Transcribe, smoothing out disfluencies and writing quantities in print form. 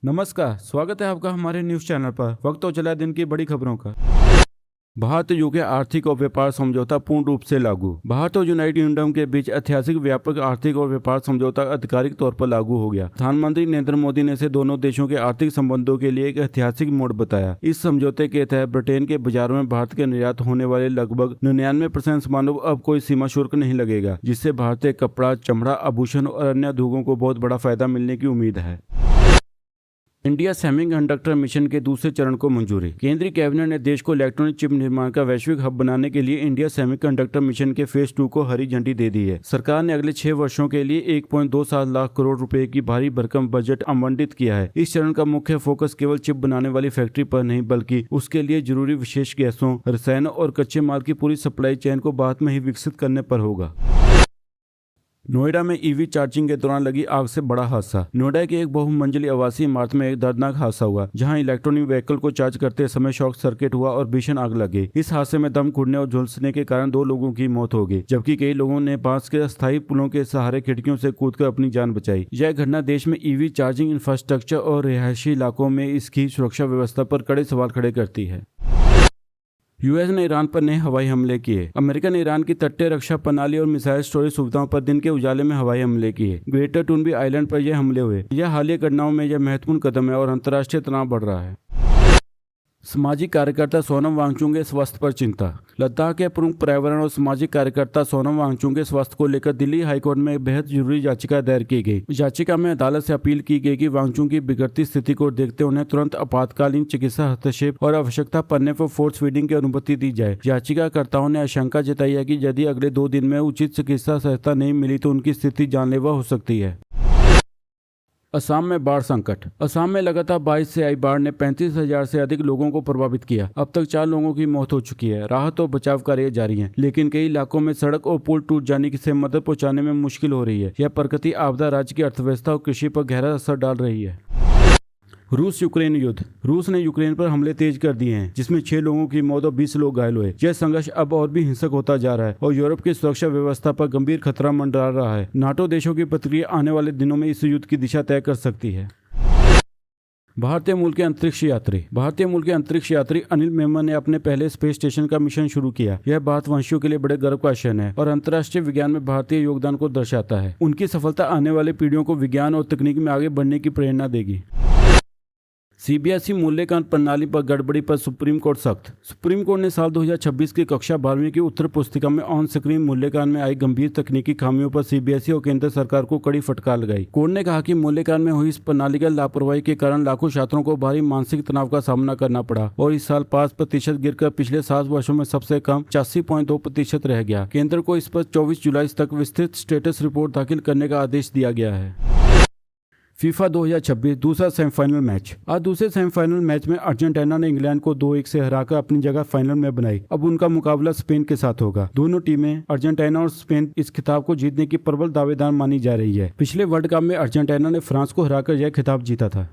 नमस्कार, स्वागत है आपका हमारे न्यूज चैनल पर। वक्त तो चला दिन की बड़ी खबरों का। भारत यूके आर्थिक और व्यापार समझौता पूर्ण रूप से लागू। भारत और यूनाइटेड किंगडम के बीच ऐतिहासिक व्यापक आर्थिक और व्यापार समझौता आधिकारिक तौर पर लागू हो गया। प्रधानमंत्री नरेंद्र मोदी ने इसे दोनों देशों के आर्थिक संबंधों के लिए एक ऐतिहासिक मोड़ बताया। इस समझौते के तहत ब्रिटेन के बाजारों में भारत के निर्यात होने वाले लगभग 99% सामानों अब कोई सीमा शुल्क नहीं लगेगा, जिससे भारतीय कपड़ा, चमड़ा, आभूषण और अन्य उद्योगों को बहुत बड़ा फायदा मिलने की उम्मीद है। इंडिया सेमीकंडक्टर मिशन के दूसरे चरण को मंजूरी। केंद्रीय कैबिनेट ने देश को इलेक्ट्रॉनिक चिप निर्माण का वैश्विक हब बनाने के लिए इंडिया सेमीकंडक्टर मिशन के फेज 2 को हरी झंडी दे दी है। सरकार ने अगले 6 वर्षों के लिए 1.27 लाख करोड़ रुपए की भारी भरकम बजट आवंटित किया है। इस चरण का मुख्य फोकस केवल चिप बनाने वाली फैक्ट्री पर नहीं, बल्कि उसके लिए जरूरी विशेष गैसों, रसायनों और कच्चे माल की पूरी सप्लाई चेन को बाद में ही विकसित करने पर होगा। नोएडा में ईवी चार्जिंग के दौरान लगी आग से बड़ा हादसा। नोएडा की एक बहुमंजिली आवासीय इमारत में एक दर्दनाक हादसा हुआ, जहां इलेक्ट्रॉनिक व्हीकल को चार्ज करते समय शॉर्ट सर्किट हुआ और भीषण आग लग गई। इस हादसे में दम घुटने और झुलसने के कारण 2 लोगों की मौत हो गई, जबकि कई लोगों ने बांस के अस्थायी पुलों के सहारे खिड़कियों से कूदकर अपनी जान बचाई। यह घटना देश में ईवी चार्जिंग इंफ्रास्ट्रक्चर और रिहायशी इलाकों में इसकी सुरक्षा व्यवस्था पर कड़े सवाल खड़े करती है। यूएस ने ईरान पर नए हवाई हमले किए। अमेरिका ने ईरान की तटीय रक्षा प्रणाली और मिसाइल स्टोरेज सुविधाओं पर दिन के उजाले में हवाई हमले किए। ग्रेटर टूनबी आइलैंड पर यह हमले हुए। यह हालिया घटनाओं में यह महत्वपूर्ण कदम है और अंतर्राष्ट्रीय तनाव बढ़ रहा है। सामाजिक कार्यकर्ता सोनम वांगचुक के स्वास्थ्य पर चिंता। लद्दाख के प्रमुख पर्यावरण और सामाजिक कार्यकर्ता सोनम वांगचुक के स्वास्थ्य को लेकर दिल्ली हाईकोर्ट में बेहद जरूरी याचिका दायर की गई। याचिका में अदालत से अपील की गई कि वांगचुक की बिगड़ती स्थिति को देखते उन्हें तुरंत आपातकालीन चिकित्सा हस्तक्षेप और आवश्यकता पड़ने पर फोर्स फीडिंग की अनुमति दी जाए। याचिकाकर्ताओं ने आशंका जताई है कि यदि अगले 2 दिन में उचित चिकित्सा सहायता नहीं मिली तो उनकी स्थिति जानलेवा हो सकती है। असम में बाढ़ संकट। असम में लगातार 22 से आई बाढ़ ने 35,000 से अधिक लोगों को प्रभावित किया। अब तक 4 लोगों की मौत हो चुकी है। राहत और बचाव कार्य जारी है, लेकिन कई इलाकों में सड़क और पुल टूट जाने से मदद पहुंचाने में मुश्किल हो रही है। यह प्राकृतिक आपदा राज्य की अर्थव्यवस्था और कृषि पर गहरा असर डाल रही है। रूस यूक्रेन युद्ध। रूस ने यूक्रेन पर हमले तेज कर दिए हैं, जिसमें 6 लोगों की मौत और 20 लोग घायल हुए। यह संघर्ष अब और भी हिंसक होता जा रहा है और यूरोप की सुरक्षा व्यवस्था पर गंभीर खतरा मंडरा रहा है। नाटो देशों की प्रतिक्रिया आने वाले दिनों में इस युद्ध की दिशा तय कर सकती है। भारतीय मूल के अंतरिक्ष यात्री अनिल मेमन ने अपने पहले स्पेस स्टेशन का मिशन शुरू किया। यह भारतवंशियों के लिए बड़े गर्व का क्षण है और अंतर्राष्ट्रीय विज्ञान में भारतीय योगदान को दर्शाता है। उनकी सफलता आने वाले पीढ़ियों को विज्ञान और तकनीक में आगे बढ़ने की प्रेरणा देगी। सीबीएसई मूल्यांकन प्रणाली पर गड़बड़ी पर सुप्रीम कोर्ट सख्त। सुप्रीम कोर्ट ने साल 2026 की कक्षा 12वीं की उत्तर पुस्तिका में ऑन स्क्रीन मूल्यांकन में आई गंभीर तकनीकी खामियों पर सीबीएसई और केंद्र सरकार को कड़ी फटकार लगाई। कोर्ट ने कहा कि मूल्यांकन में हुई इस प्रणालीगत लापरवाही के कारण लाखों छात्रों को भारी मानसिक तनाव का सामना करना पड़ा और इस साल 5% गिरकर पिछले 7 वर्षों में सबसे कम 85.2% रह गया। केंद्र को इस पर 24 जुलाई तक विस्तृत स्टेटस रिपोर्ट दाखिल करने का आदेश दिया गया है। फीफा 2026 दूसरा सेमीफाइनल मैच। आज दूसरे सेमीफाइनल मैच में अर्जेंटीना ने इंग्लैंड को 2-1 से हराकर अपनी जगह फाइनल में बनाई। अब उनका मुकाबला स्पेन के साथ होगा। दोनों टीमें अर्जेंटीना और स्पेन इस खिताब को जीतने की प्रबल दावेदार मानी जा रही है। पिछले वर्ल्ड कप में अर्जेंटीना ने फ्रांस को हराकर यह खिताब जीता था।